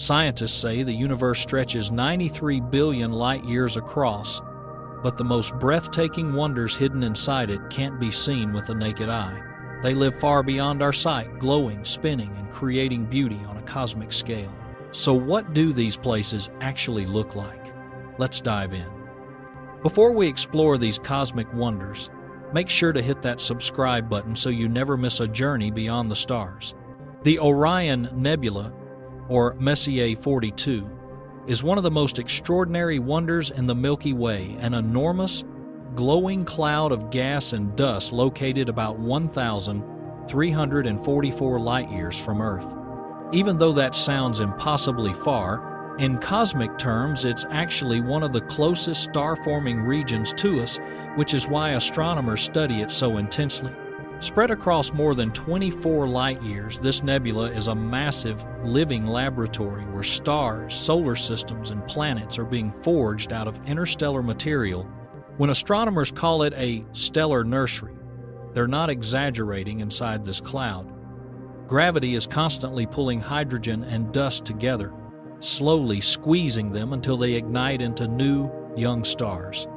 Scientists say the universe stretches 93 billion light-years across, but the most breathtaking wonders hidden inside it can't be seen with the naked eye. They live far beyond our sight, glowing, spinning, and creating beauty on a cosmic scale. So what do these places actually look like? Let's dive in. Before we explore these cosmic wonders, make sure to hit that subscribe button so you never miss a journey beyond the stars. The Orion Nebula, or Messier 42, is one of the most extraordinary wonders in the Milky Way, an enormous, glowing cloud of gas and dust located about 1,344 light-years from Earth. Even though that sounds impossibly far, in cosmic terms it's actually one of the closest star-forming regions to us, which is why astronomers study it so intensely. Spread across more than 24 light-years, this nebula is a massive, living laboratory where stars, solar systems, and planets are being forged out of interstellar material. When astronomers call it a stellar nursery, they're not exaggerating inside this cloud. Gravity is constantly pulling hydrogen and dust together, slowly squeezing them until they ignite into new, young stars.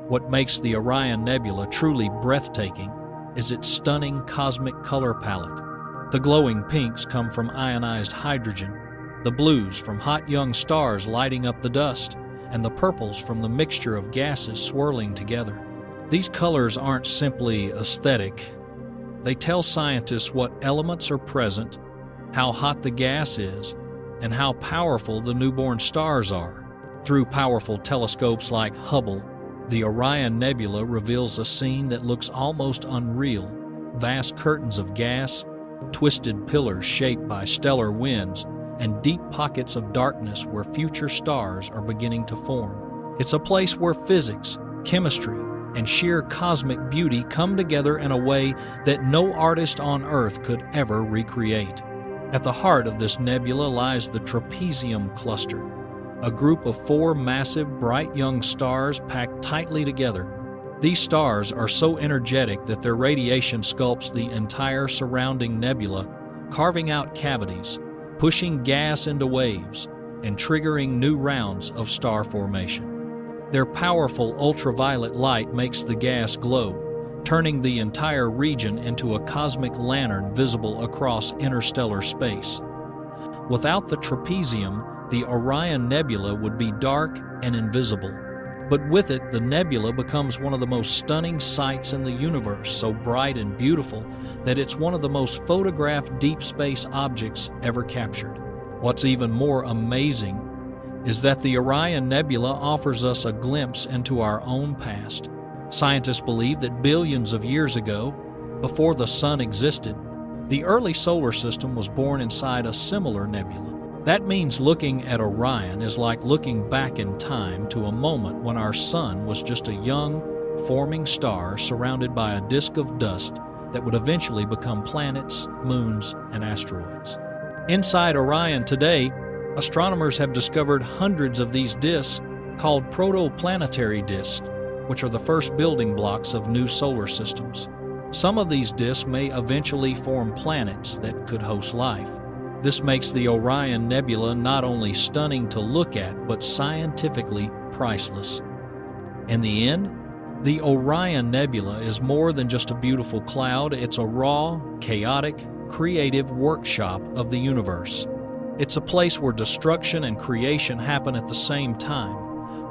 What makes the Orion Nebula truly breathtaking is its stunning cosmic color palette. The glowing pinks come from ionized hydrogen, the blues from hot young stars lighting up the dust, and the purples from the mixture of gases swirling together. These colors aren't simply aesthetic. They tell scientists what elements are present, how hot the gas is, and how powerful the newborn stars are. Through powerful telescopes like Hubble, the Orion Nebula reveals a scene that looks almost unreal: vast curtains of gas, twisted pillars shaped by stellar winds, and deep pockets of darkness where future stars are beginning to form. It's a place where physics, chemistry, and sheer cosmic beauty come together in a way that no artist on Earth could ever recreate. At the heart of this nebula lies the Trapezium Cluster, a group of 4 massive, bright young stars packed tightly together. These stars are so energetic that their radiation sculpts the entire surrounding nebula, carving out cavities, pushing gas into waves, and triggering new rounds of star formation. Their powerful ultraviolet light makes the gas glow, turning the entire region into a cosmic lantern visible across interstellar space. Without the trapezium, the Orion Nebula would be dark and invisible. But with it, the nebula becomes one of the most stunning sights in the universe, so bright and beautiful that it's one of the most photographed deep space objects ever captured. What's even more amazing is that the Orion Nebula offers us a glimpse into our own past. Scientists believe that billions of years ago, before the Sun existed, the early solar system was born inside a similar nebula. That means looking at Orion is like looking back in time to a moment when our Sun was just a young, forming star surrounded by a disk of dust that would eventually become planets, moons, and asteroids. Inside Orion today, astronomers have discovered hundreds of these disks called protoplanetary disks, which are the first building blocks of new solar systems. Some of these disks may eventually form planets that could host life. This makes the Orion Nebula not only stunning to look at, but scientifically priceless. In the end, the Orion Nebula is more than just a beautiful cloud. It's a raw, chaotic, creative workshop of the universe. It's a place where destruction and creation happen at the same time,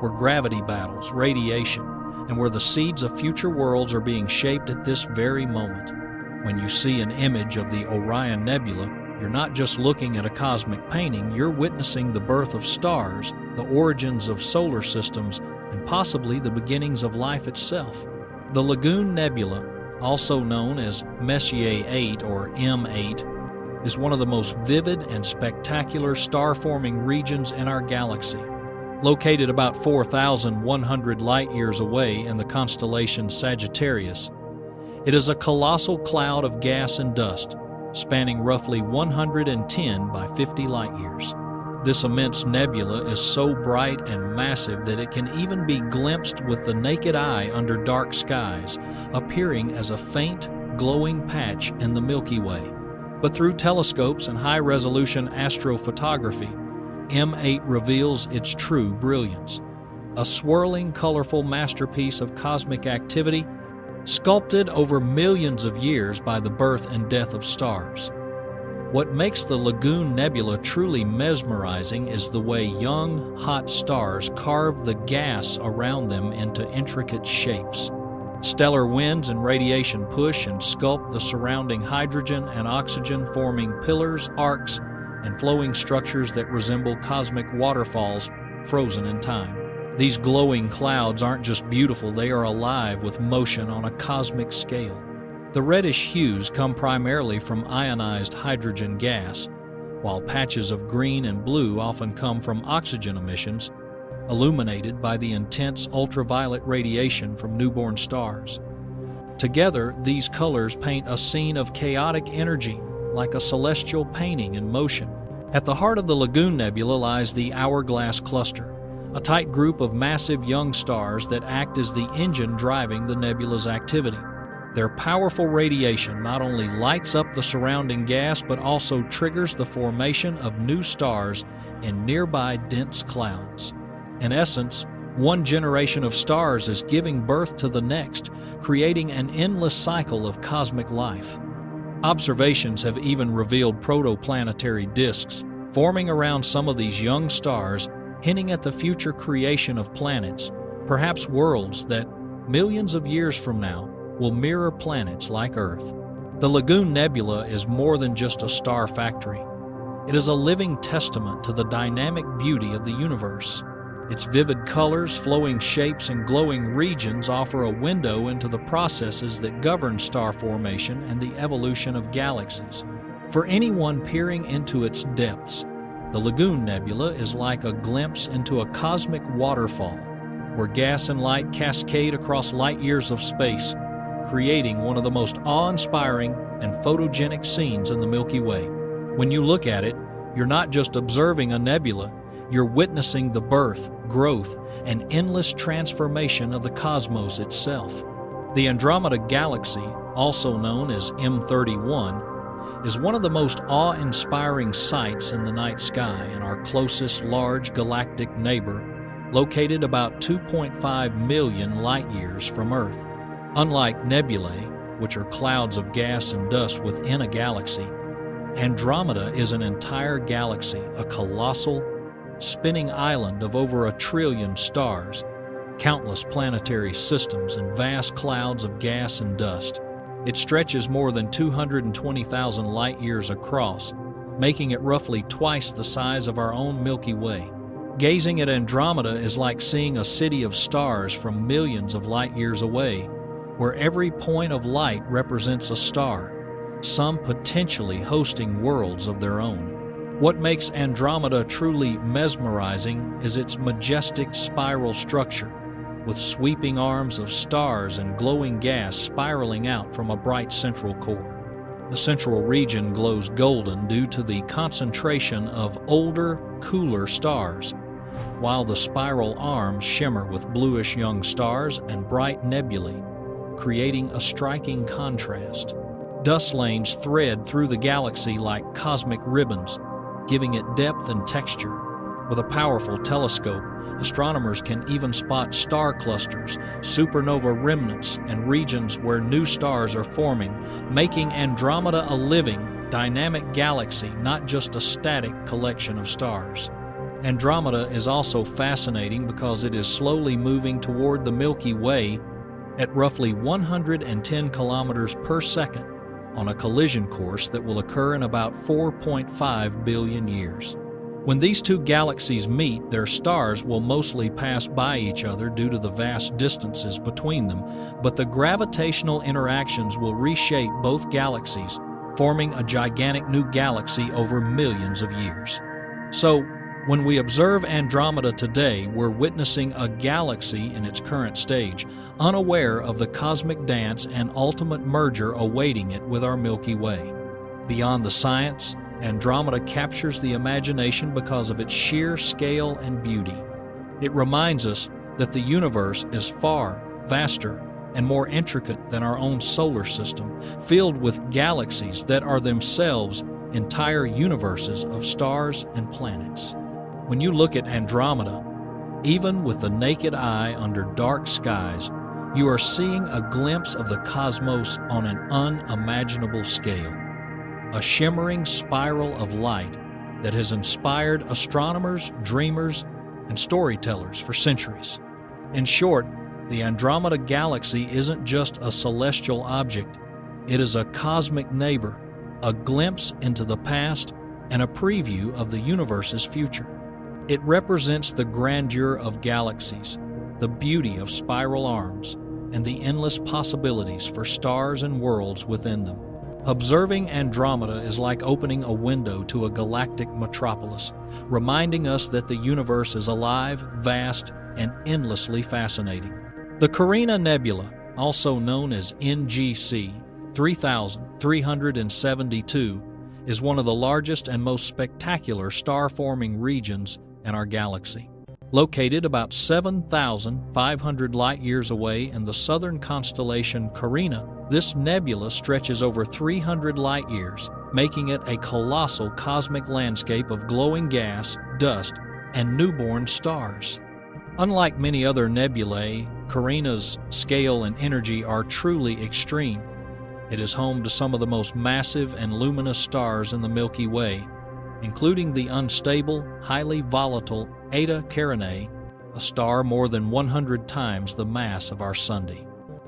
where gravity battles, radiation, and where the seeds of future worlds are being shaped at this very moment. When you see an image of the Orion Nebula, you're not just looking at a cosmic painting, you're witnessing the birth of stars, the origins of solar systems, and possibly the beginnings of life itself. The Lagoon Nebula, also known as Messier 8 or M8, is one of the most vivid and spectacular star-forming regions in our galaxy. Located about 4,100 light-years away in the constellation Sagittarius, it is a colossal cloud of gas and dust, spanning roughly 110 by 50 light-years. This immense nebula is so bright and massive that it can even be glimpsed with the naked eye under dark skies, appearing as a faint, glowing patch in the Milky Way. But through telescopes and high-resolution astrophotography, M8 reveals its true brilliance. A swirling, colorful masterpiece of cosmic activity, sculpted over millions of years by the birth and death of stars. What makes the Lagoon Nebula truly mesmerizing is the way young, hot stars carve the gas around them into intricate shapes. Stellar winds and radiation push and sculpt the surrounding hydrogen and oxygen, forming pillars, arcs, and flowing structures that resemble cosmic waterfalls frozen in time. These glowing clouds aren't just beautiful, they are alive with motion on a cosmic scale. The reddish hues come primarily from ionized hydrogen gas, while patches of green and blue often come from oxygen emissions, illuminated by the intense ultraviolet radiation from newborn stars. Together, these colors paint a scene of chaotic energy, like a celestial painting in motion. At the heart of the Lagoon Nebula lies the Hourglass Cluster, a tight group of massive young stars that act as the engine driving the nebula's activity. Their powerful radiation not only lights up the surrounding gas but also triggers the formation of new stars in nearby dense clouds. In essence, one generation of stars is giving birth to the next, creating an endless cycle of cosmic life. Observations have even revealed protoplanetary disks forming around some of these young stars, hinting at the future creation of planets, perhaps worlds that, millions of years from now, will mirror planets like Earth. The Lagoon Nebula is more than just a star factory. It is a living testament to the dynamic beauty of the universe. Its vivid colors, flowing shapes, and glowing regions offer a window into the processes that govern star formation and the evolution of galaxies. For anyone peering into its depths, the Lagoon Nebula is like a glimpse into a cosmic waterfall, where gas and light cascade across light years of space, creating one of the most awe-inspiring and photogenic scenes in the Milky Way. When you look at it, you're not just observing a nebula, you're witnessing the birth, growth, and endless transformation of the cosmos itself. The Andromeda Galaxy, also known as M31, is one of the most awe-inspiring sights in the night sky and our closest large galactic neighbor, located about 2.5 million light-years from Earth. Unlike nebulae, which are clouds of gas and dust within a galaxy, Andromeda is an entire galaxy, a colossal, spinning island of over 1 trillion stars, countless planetary systems, and vast clouds of gas and dust. It stretches more than 220,000 light-years across, making it roughly twice the size of our own Milky Way. Gazing at Andromeda is like seeing a city of stars from millions of light-years away, where every point of light represents a star, some potentially hosting worlds of their own. What makes Andromeda truly mesmerizing is its majestic spiral structure, with sweeping arms of stars and glowing gas spiraling out from a bright central core. The central region glows golden due to the concentration of older, cooler stars, while the spiral arms shimmer with bluish young stars and bright nebulae, creating a striking contrast. Dust lanes thread through the galaxy like cosmic ribbons, giving it depth and texture. With a powerful telescope, astronomers can even spot star clusters, supernova remnants, and regions where new stars are forming, making Andromeda a living, dynamic galaxy, not just a static collection of stars. Andromeda is also fascinating because it is slowly moving toward the Milky Way at roughly 110 kilometers per second on a collision course that will occur in about 4.5 billion years. When these two galaxies meet, their stars will mostly pass by each other due to the vast distances between them, but the gravitational interactions will reshape both galaxies, forming a gigantic new galaxy over millions of years. So, when we observe Andromeda today, we're witnessing a galaxy in its current stage, unaware of the cosmic dance and ultimate merger awaiting it with our Milky Way. Beyond the science, Andromeda captures the imagination because of its sheer scale and beauty. It reminds us that the universe is far vaster and more intricate than our own solar system, filled with galaxies that are themselves entire universes of stars and planets. When you look at Andromeda, even with the naked eye under dark skies, you are seeing a glimpse of the cosmos on an unimaginable scale, a shimmering spiral of light that has inspired astronomers, dreamers, and storytellers for centuries. In short, the Andromeda galaxy isn't just a celestial object, it is a cosmic neighbor, a glimpse into the past, and a preview of the universe's future. It represents the grandeur of galaxies, the beauty of spiral arms, and the endless possibilities for stars and worlds within them. Observing Andromeda is like opening a window to a galactic metropolis, reminding us that the universe is alive, vast, and endlessly fascinating. The Carina Nebula, also known as NGC 3372, is one of the largest and most spectacular star-forming regions in our galaxy. Located about 7,500 light-years away in the southern constellation Carina, this nebula stretches over 300 light-years, making it a colossal cosmic landscape of glowing gas, dust, and newborn stars. Unlike many other nebulae, Carina's scale and energy are truly extreme. It is home to some of the most massive and luminous stars in the Milky Way, including the unstable, highly volatile Eta Carinae, a star more than 100 times the mass of our Sun.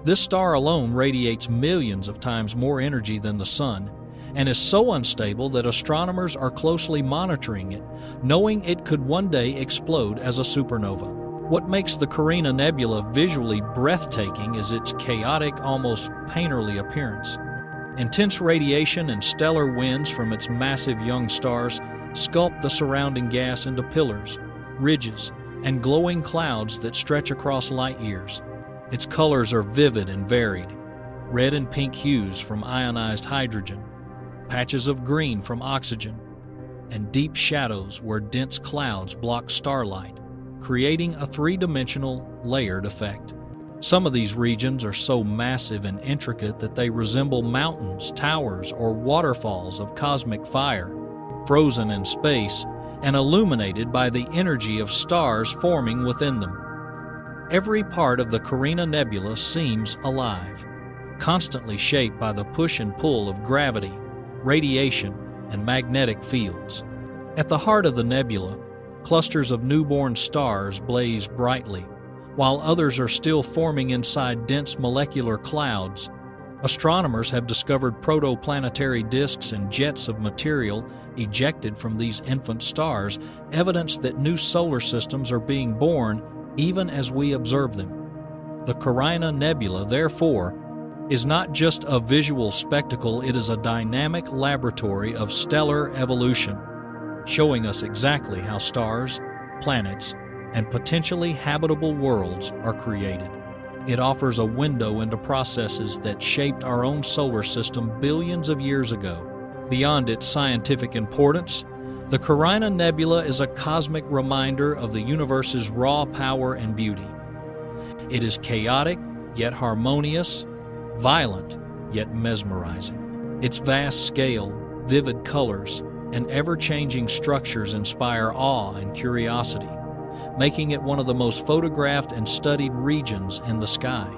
This star alone radiates millions of times more energy than the Sun, and is so unstable that astronomers are closely monitoring it, knowing it could one day explode as a supernova. What makes the Carina Nebula visually breathtaking is its chaotic, almost painterly appearance. Intense radiation and stellar winds from its massive young stars sculpt the surrounding gas into pillars, ridges, and glowing clouds that stretch across light years. Its colors are vivid and varied: red and pink hues from ionized hydrogen, patches of green from oxygen, and deep shadows where dense clouds block starlight, creating a three-dimensional, layered effect. Some of these regions are so massive and intricate that they resemble mountains, towers, or waterfalls of cosmic fire, frozen in space and illuminated by the energy of stars forming within them. Every part of the Carina Nebula seems alive, constantly shaped by the push and pull of gravity, radiation, and magnetic fields. At the heart of the nebula, clusters of newborn stars blaze brightly, while others are still forming inside dense molecular clouds. Astronomers have discovered protoplanetary disks and jets of material ejected from these infant stars, evidence that new solar systems are being born even as we observe them. The Carina Nebula, therefore, is not just a visual spectacle, it is a dynamic laboratory of stellar evolution, showing us exactly how stars, planets, and potentially habitable worlds are created. It offers a window into processes that shaped our own solar system billions of years ago. Beyond its scientific importance, the Carina Nebula is a cosmic reminder of the universe's raw power and beauty. It is chaotic, yet harmonious, violent, yet mesmerizing. Its vast scale, vivid colors, and ever-changing structures inspire awe and curiosity, making it one of the most photographed and studied regions in the sky.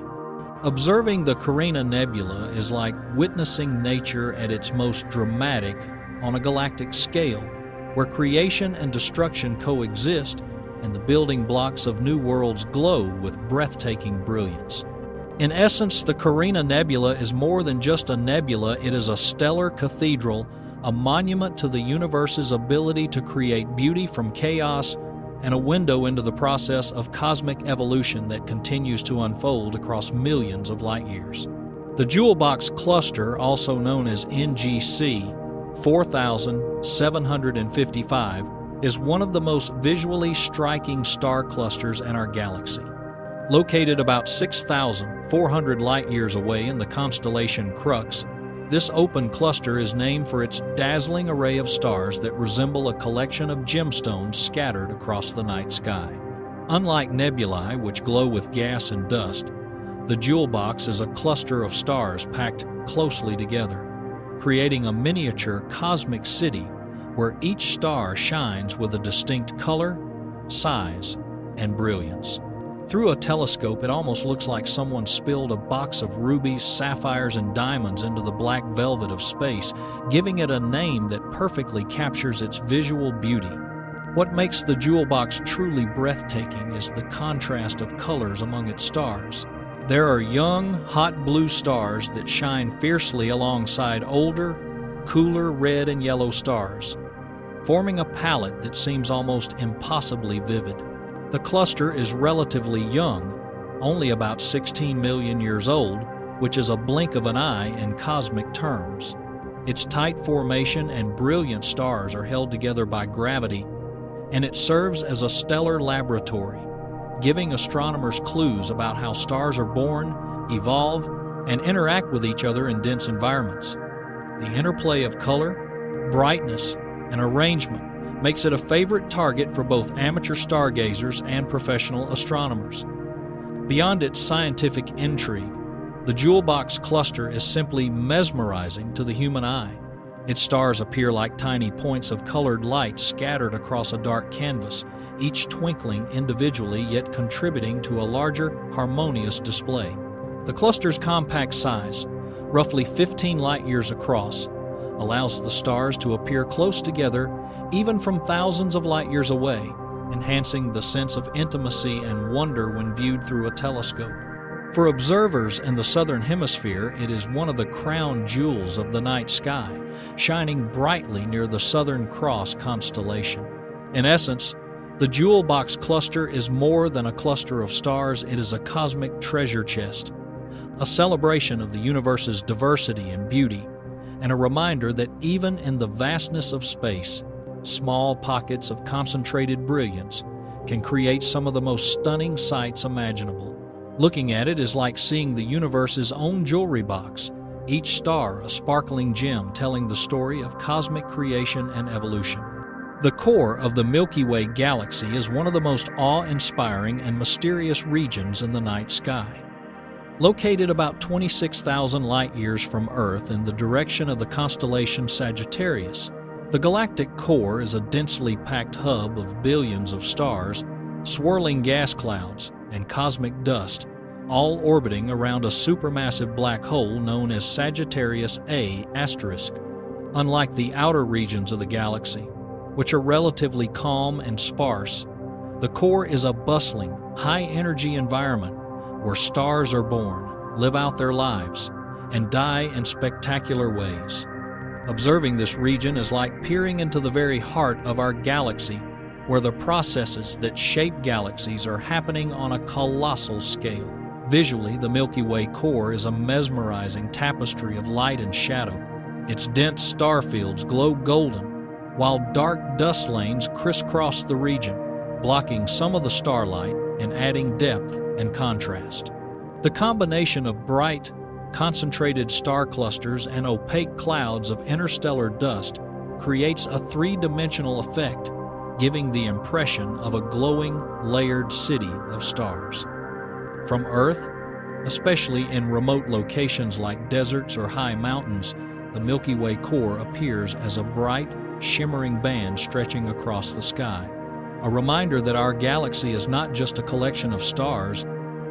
Observing the Carina Nebula is like witnessing nature at its most dramatic on a galactic scale, where creation and destruction coexist and the building blocks of new worlds glow with breathtaking brilliance. In essence, the Carina Nebula is more than just a nebula, it is a stellar cathedral, a monument to the universe's ability to create beauty from chaos, and a window into the process of cosmic evolution that continues to unfold across millions of light years. The Jewel Box Cluster, also known as NGC 4755, is one of the most visually striking star clusters in our galaxy. Located about 6,400 light-years away in the constellation Crux, this open cluster is named for its dazzling array of stars that resemble a collection of gemstones scattered across the night sky. Unlike nebulae, which glow with gas and dust, the Jewel Box is a cluster of stars packed closely together, creating a miniature cosmic city where each star shines with a distinct color, size, and brilliance. Through a telescope, it almost looks like someone spilled a box of rubies, sapphires, and diamonds into the black velvet of space, giving it a name that perfectly captures its visual beauty. What makes the jewel box truly breathtaking is the contrast of colors among its stars. There are young, hot blue stars that shine fiercely alongside older, cooler red and yellow stars, forming a palette that seems almost impossibly vivid. The cluster is relatively young, only about 16 million years old, which is a blink of an eye in cosmic terms. Its tight formation and brilliant stars are held together by gravity, and it serves as a stellar laboratory, giving astronomers clues about how stars are born, evolve, and interact with each other in dense environments. The interplay of color, brightness, and arrangement makes it a favorite target for both amateur stargazers and professional astronomers. Beyond its scientific intrigue, the jewel box cluster is simply mesmerizing to the human eye. Its stars appear like tiny points of colored light scattered across a dark canvas, each twinkling individually yet contributing to a larger, harmonious display. The cluster's compact size, roughly 15 light-years across, allows the stars to appear close together even from thousands of light-years away, enhancing the sense of intimacy and wonder when viewed through a telescope. For observers in the southern hemisphere, it is one of the crown jewels of the night sky, shining brightly near the Southern Cross constellation. In essence, the jewel box cluster is more than a cluster of stars. It is a cosmic treasure chest, a celebration of the universe's diversity and beauty, and a reminder that even in the vastness of space, small pockets of concentrated brilliance can create some of the most stunning sights imaginable. Looking at it is like seeing the universe's own jewelry box, each star a sparkling gem telling the story of cosmic creation and evolution. The core of the Milky Way galaxy is one of the most awe-inspiring and mysterious regions in the night sky. Located about 26,000 light-years from Earth in the direction of the constellation Sagittarius, the galactic core is a densely packed hub of billions of stars, swirling gas clouds, and cosmic dust, all orbiting around a supermassive black hole known as Sagittarius A*. Unlike the outer regions of the galaxy, which are relatively calm and sparse, the core is a bustling, high-energy environment where stars are born, live out their lives, and die in spectacular ways. Observing this region is like peering into the very heart of our galaxy, where the processes that shape galaxies are happening on a colossal scale. Visually, the Milky Way core is a mesmerizing tapestry of light and shadow. Its dense star fields glow golden, while dark dust lanes crisscross the region, blocking some of the starlight and adding depth and contrast. The combination of bright, concentrated star clusters and opaque clouds of interstellar dust creates a three-dimensional effect, giving the impression of a glowing, layered city of stars. From Earth, especially in remote locations like deserts or high mountains, the Milky Way core appears as a bright, shimmering band stretching across the sky, a reminder that our galaxy is not just a collection of stars,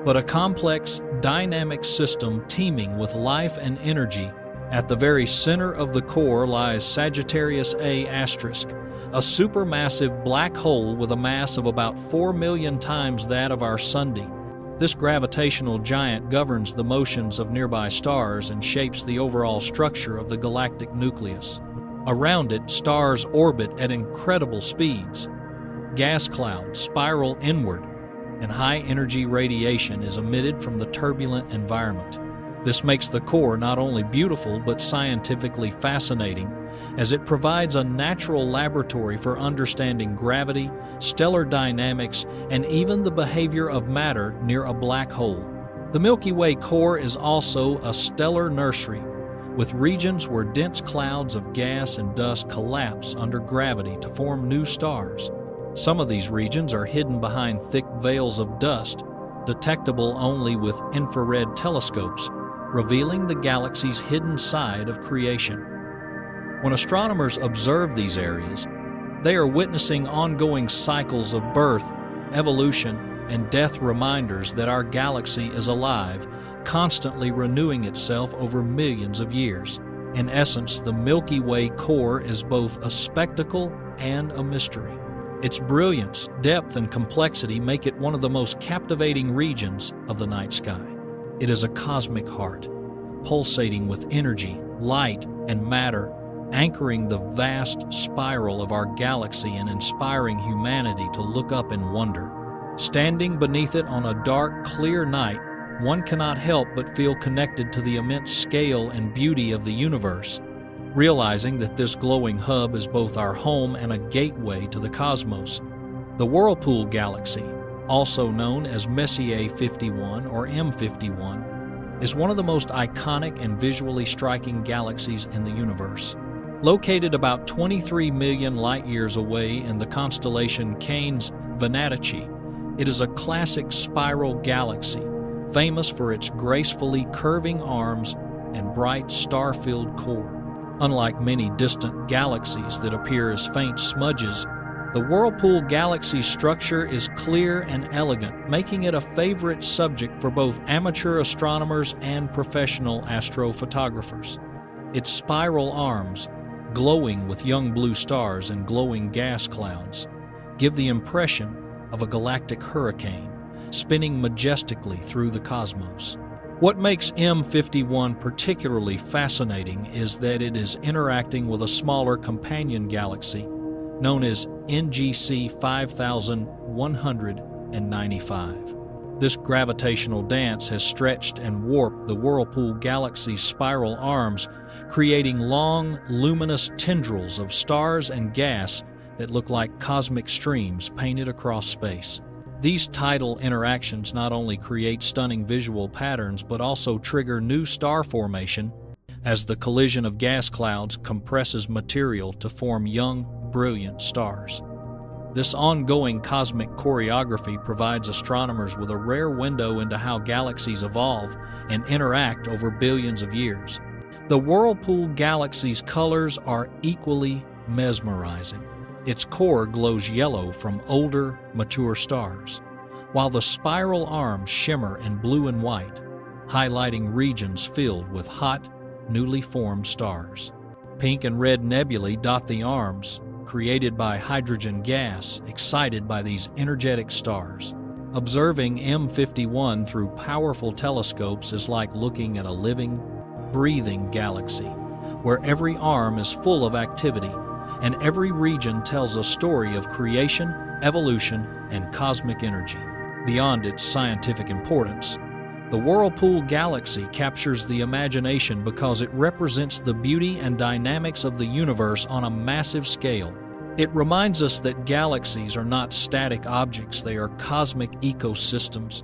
but a complex, dynamic system teeming with life and energy. At the very center of the core lies Sagittarius A*, a supermassive black hole with a mass of about 4 million times that of our Sun. This gravitational giant governs the motions of nearby stars and shapes the overall structure of the galactic nucleus. Around it, stars orbit at incredible speeds. Gas clouds spiral inward, and high-energy radiation is emitted from the turbulent environment. This makes the core not only beautiful but scientifically fascinating, as it provides a natural laboratory for understanding gravity, stellar dynamics, and even the behavior of matter near a black hole. The Milky Way core is also a stellar nursery, with regions where dense clouds of gas and dust collapse under gravity to form new stars. Some of these regions are hidden behind thick veils of dust, detectable only with infrared telescopes, revealing the galaxy's hidden side of creation. When astronomers observe these areas, they are witnessing ongoing cycles of birth, evolution, and death, reminders that our galaxy is alive, constantly renewing itself over millions of years. In essence, the Milky Way core is both a spectacle and a mystery. Its brilliance, depth, and complexity make it one of the most captivating regions of the night sky. It is a cosmic heart, pulsating with energy, light, and matter, anchoring the vast spiral of our galaxy and inspiring humanity to look up in wonder. Standing beneath it on a dark, clear night, one cannot help but feel connected to the immense scale and beauty of the universe, realizing that this glowing hub is both our home and a gateway to the cosmos. The Whirlpool galaxy, also known as Messier 51 or M51, is one of the most iconic and visually striking galaxies in the universe. Located about 23 million light-years away in the constellation Canes Venatici, it is a classic spiral galaxy, famous for its gracefully curving arms and bright star-filled core. Unlike many distant galaxies that appear as faint smudges, the Whirlpool galaxy's structure is clear and elegant, making it a favorite subject for both amateur astronomers and professional astrophotographers. Its spiral arms, glowing with young blue stars and glowing gas clouds, give the impression of a galactic hurricane spinning majestically through the cosmos. What makes M51 particularly fascinating is that it is interacting with a smaller companion galaxy known as NGC 5195. This gravitational dance has stretched and warped the Whirlpool galaxy's spiral arms, creating long, luminous tendrils of stars and gas that look like cosmic streams painted across space. These tidal interactions not only create stunning visual patterns but also trigger new star formation as the collision of gas clouds compresses material to form young, brilliant stars. This ongoing cosmic choreography provides astronomers with a rare window into how galaxies evolve and interact over billions of years. The Whirlpool galaxy's colors are equally mesmerizing. Its core glows yellow from older, mature stars, while the spiral arms shimmer in blue and white, highlighting regions filled with hot, newly formed stars. Pink and red nebulae dot the arms, created by hydrogen gas excited by these energetic stars. Observing M51 through powerful telescopes is like looking at a living, breathing galaxy, where every arm is full of activity, and every region tells a story of creation, evolution, and cosmic energy. Beyond its scientific importance, the Whirlpool galaxy captures the imagination because it represents the beauty and dynamics of the universe on a massive scale. It reminds us that galaxies are not static objects, they are cosmic ecosystems,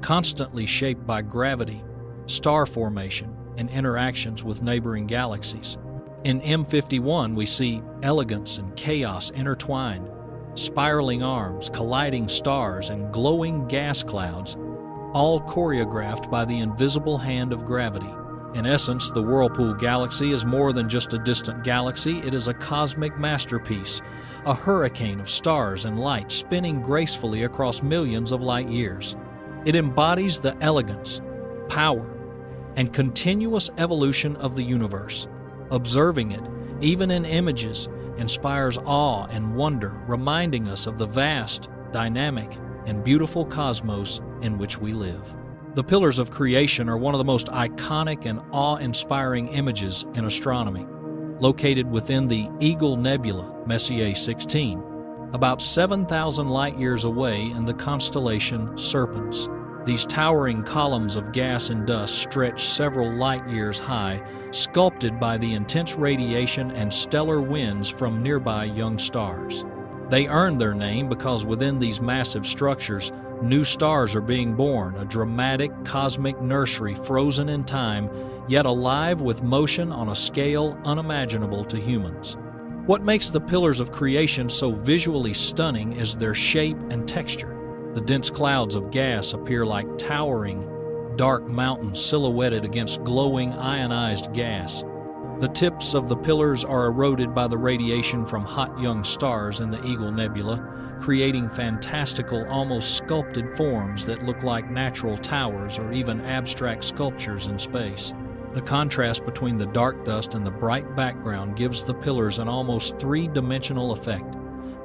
constantly shaped by gravity, star formation, and interactions with neighboring galaxies. In M51, we see elegance and chaos intertwined, spiraling arms, colliding stars, and glowing gas clouds, all choreographed by the invisible hand of gravity. In essence, the Whirlpool galaxy is more than just a distant galaxy, it is a cosmic masterpiece, a hurricane of stars and light spinning gracefully across millions of light years. It embodies the elegance, power, and continuous evolution of the universe. Observing it, even in images, inspires awe and wonder, reminding us of the vast, dynamic, and beautiful cosmos in which we live. The pillars of creation are one of the most iconic and awe-inspiring images in astronomy. Located within the Eagle Nebula, Messier 16, about 7,000 light-years away in the constellation Serpens. These towering columns of gas and dust stretch several light-years high, sculpted by the intense radiation and stellar winds from nearby young stars. They earned their name because within these massive structures, new stars are being born, a dramatic cosmic nursery frozen in time, yet alive with motion on a scale unimaginable to humans. What makes the pillars of creation so visually stunning is their shape and texture. The dense clouds of gas appear like towering, dark mountains silhouetted against glowing ionized gas, The tips of the pillars are eroded by the radiation from hot young stars in the Eagle Nebula, creating fantastical, almost sculpted forms that look like natural towers or even abstract sculptures in space. The contrast between the dark dust and the bright background gives the pillars an almost three-dimensional effect,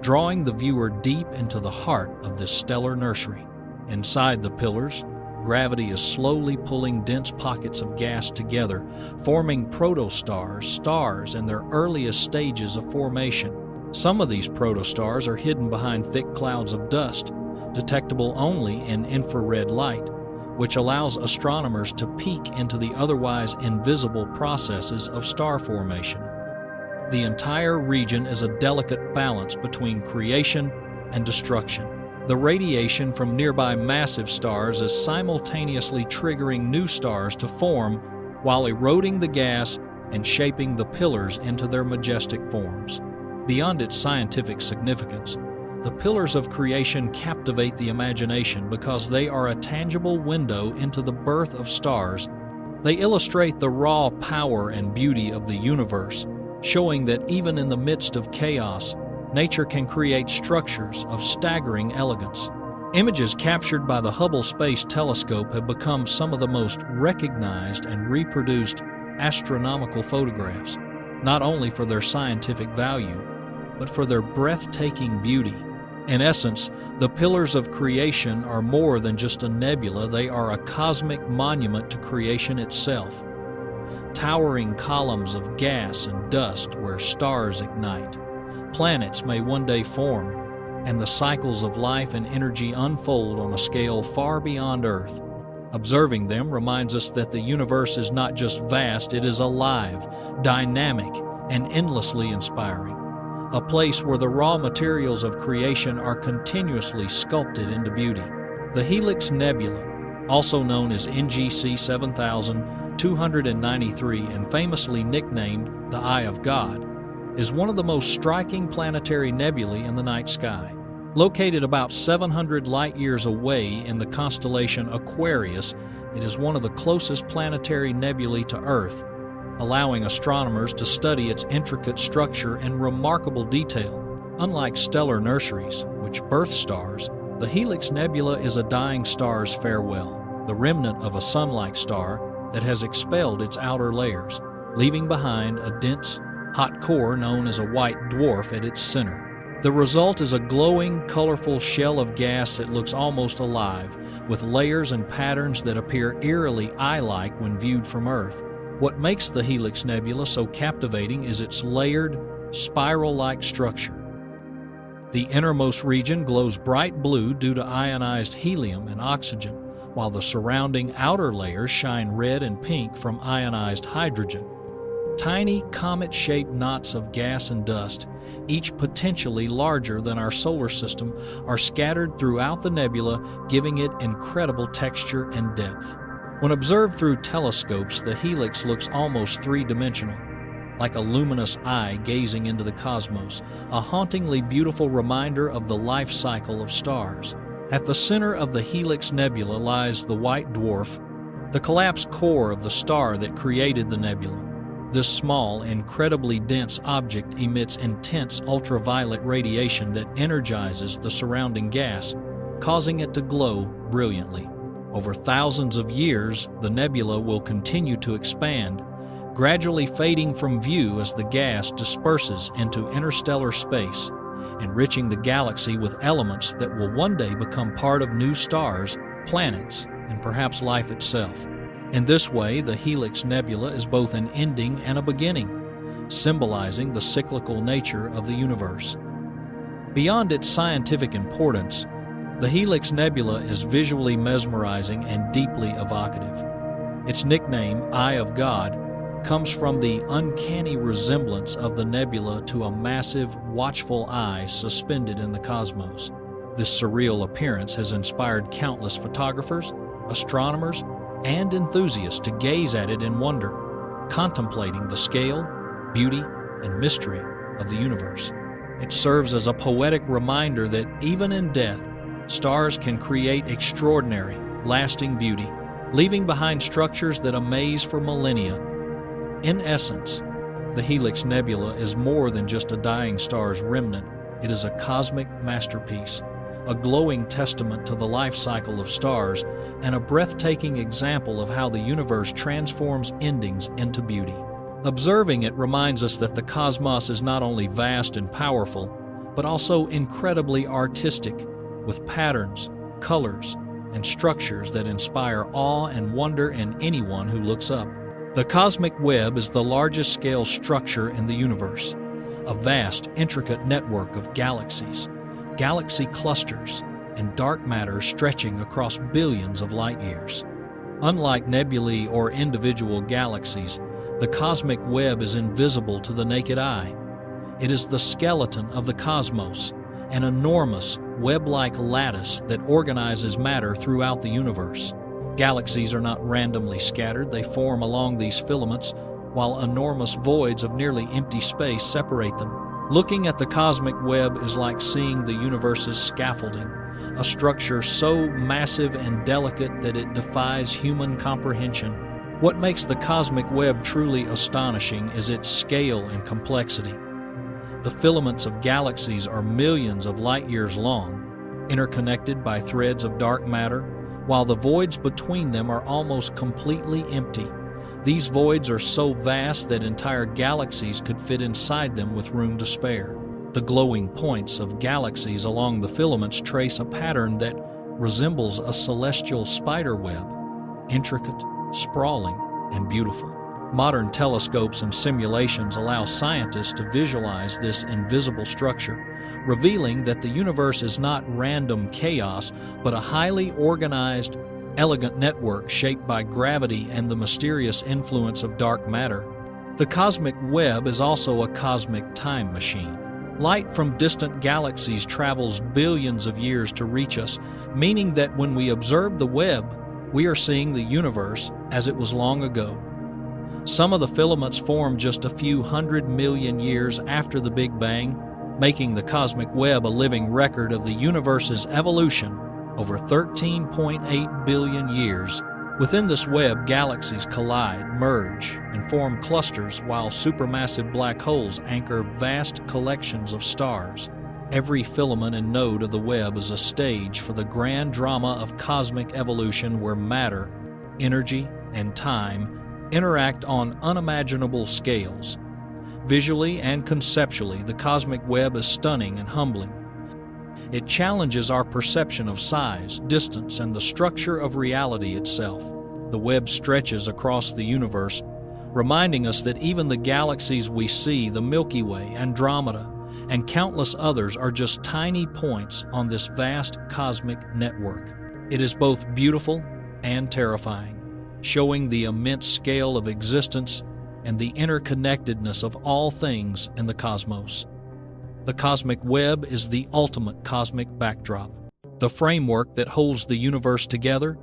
drawing the viewer deep into the heart of this stellar nursery. Inside the pillars, gravity is slowly pulling dense pockets of gas together, forming protostars, stars in their earliest stages of formation. Some of these protostars are hidden behind thick clouds of dust, detectable only in infrared light, which allows astronomers to peek into the otherwise invisible processes of star formation. The entire region is a delicate balance between creation and destruction. The radiation from nearby massive stars is simultaneously triggering new stars to form while eroding the gas and shaping the pillars into their majestic forms. Beyond its scientific significance, the pillars of creation captivate the imagination because they are a tangible window into the birth of stars. They illustrate the raw power and beauty of the universe, showing that even in the midst of chaos, nature can create structures of staggering elegance. Images captured by the Hubble Space Telescope have become some of the most recognized and reproduced astronomical photographs, not only for their scientific value, but for their breathtaking beauty. In essence, the pillars of creation are more than just a nebula, they are a cosmic monument to creation itself. Towering columns of gas and dust where stars ignite, planets may one day form, and the cycles of life and energy unfold on a scale far beyond Earth. Observing them reminds us that the universe is not just vast, it is alive, dynamic, and endlessly inspiring. A place where the raw materials of creation are continuously sculpted into beauty. The Helix Nebula, also known as NGC 7293 and famously nicknamed the Eye of God, is one of the most striking planetary nebulae in the night sky. Located about 700 light-years away in the constellation Aquarius, it is one of the closest planetary nebulae to Earth, allowing astronomers to study its intricate structure in remarkable detail. Unlike stellar nurseries, which birth stars, the Helix Nebula is a dying star's farewell, the remnant of a sun-like star that has expelled its outer layers, leaving behind a dense, hot core known as a white dwarf at its center. The result is a glowing, colorful shell of gas that looks almost alive, with layers and patterns that appear eerily eye-like when viewed from Earth. What makes the Helix Nebula so captivating is its layered, spiral-like structure. The innermost region glows bright blue due to ionized helium and oxygen, while the surrounding outer layers shine red and pink from ionized hydrogen. Tiny comet-shaped knots of gas and dust, each potentially larger than our solar system, are scattered throughout the nebula, giving it incredible texture and depth. When observed through telescopes, the helix looks almost three-dimensional, like a luminous eye gazing into the cosmos, a hauntingly beautiful reminder of the life cycle of stars. At the center of the Helix Nebula lies the white dwarf, the collapsed core of the star that created the nebula. This small, incredibly dense object emits intense ultraviolet radiation that energizes the surrounding gas, causing it to glow brilliantly. Over thousands of years, the nebula will continue to expand, gradually fading from view as the gas disperses into interstellar space, enriching the galaxy with elements that will one day become part of new stars, planets, and perhaps life itself. In this way, the Helix Nebula is both an ending and a beginning, symbolizing the cyclical nature of the universe. Beyond its scientific importance, the Helix Nebula is visually mesmerizing and deeply evocative. Its nickname, Eye of God, comes from the uncanny resemblance of the nebula to a massive, watchful eye suspended in the cosmos. This surreal appearance has inspired countless photographers, astronomers, and enthusiasts to gaze at it in wonder, contemplating the scale, beauty, and mystery of the universe. It serves as a poetic reminder that even in death, stars can create extraordinary, lasting beauty, leaving behind structures that amaze for millennia. In essence, The Helix Nebula is more than just a dying star's remnant. It is a cosmic masterpiece, a glowing testament to the life cycle of stars, and a breathtaking example of how the universe transforms endings into beauty. Observing it reminds us that the cosmos is not only vast and powerful, but also incredibly artistic, with patterns, colors, and structures that inspire awe and wonder in anyone who looks up. The cosmic web is the largest scale structure in the universe, a vast, intricate network of galaxies, galaxy clusters, and dark matter stretching across billions of light years. Unlike nebulae or individual galaxies, the cosmic web is invisible to the naked eye. It is the skeleton of the cosmos, an enormous, web-like lattice that organizes matter throughout the universe. Galaxies are not randomly scattered, they form along these filaments, while enormous voids of nearly empty space separate them. Looking at the cosmic web is like seeing the universe's scaffolding, a structure so massive and delicate that it defies human comprehension. What makes the cosmic web truly astonishing is its scale and complexity. The filaments of galaxies are millions of light years long, interconnected by threads of dark matter, while the voids between them are almost completely empty. These voids are so vast that entire galaxies could fit inside them with room to spare. The glowing points of galaxies along the filaments trace a pattern that resembles a celestial spider web, intricate, sprawling, and beautiful. Modern telescopes and simulations allow scientists to visualize this invisible structure, revealing that the universe is not random chaos, but a highly organized, elegant network shaped by gravity and the mysterious influence of dark matter. The cosmic web is also a cosmic time machine. Light from distant galaxies travels billions of years to reach us, meaning that when we observe the web, we are seeing the universe as it was long ago. Some of the filaments formed just a few 100 million years after the Big Bang, making the cosmic web a living record of the universe's evolution over 13.8 billion years. Within this web, galaxies collide, merge, and form clusters, while supermassive black holes anchor vast collections of stars. Every filament and node of the web is a stage for the grand drama of cosmic evolution, where matter, energy, and time interact on unimaginable scales. Visually and conceptually, the cosmic web is stunning and humbling. It challenges our perception of size, distance, and the structure of reality itself. The web stretches across the universe, reminding us that even the galaxies we see, the Milky Way, Andromeda, and countless others, are just tiny points on this vast cosmic network. It is both beautiful and terrifying, showing the immense scale of existence and the interconnectedness of all things in the cosmos. The cosmic web is the ultimate cosmic backdrop, the framework that holds the universe together,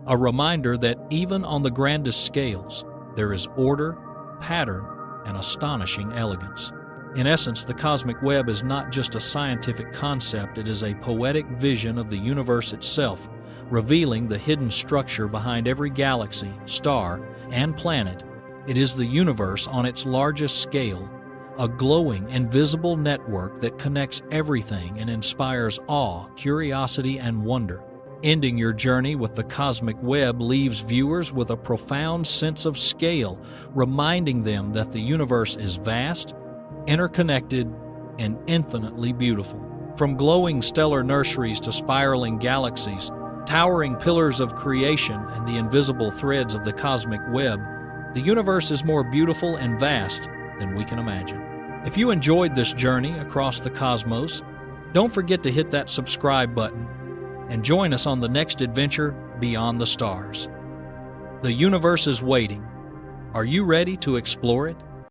a reminder that even on the grandest scales, there is order, pattern, and astonishing elegance. In essence, the cosmic web is not just a scientific concept, it is a poetic vision of the universe itself, revealing the hidden structure behind every galaxy, star, and planet. It is the universe on its largest scale, a glowing, invisible network that connects everything and inspires awe, curiosity, and wonder. Ending your journey with the cosmic web leaves viewers with a profound sense of scale, reminding them that the universe is vast, interconnected, and infinitely beautiful. From glowing stellar nurseries to spiraling galaxies, towering pillars of creation, and the invisible threads of the cosmic web, the universe is more beautiful and vast than we can imagine. If you enjoyed this journey across the cosmos, don't forget to hit that subscribe button and join us on the next adventure beyond the stars. The universe is waiting. Are you ready to explore it?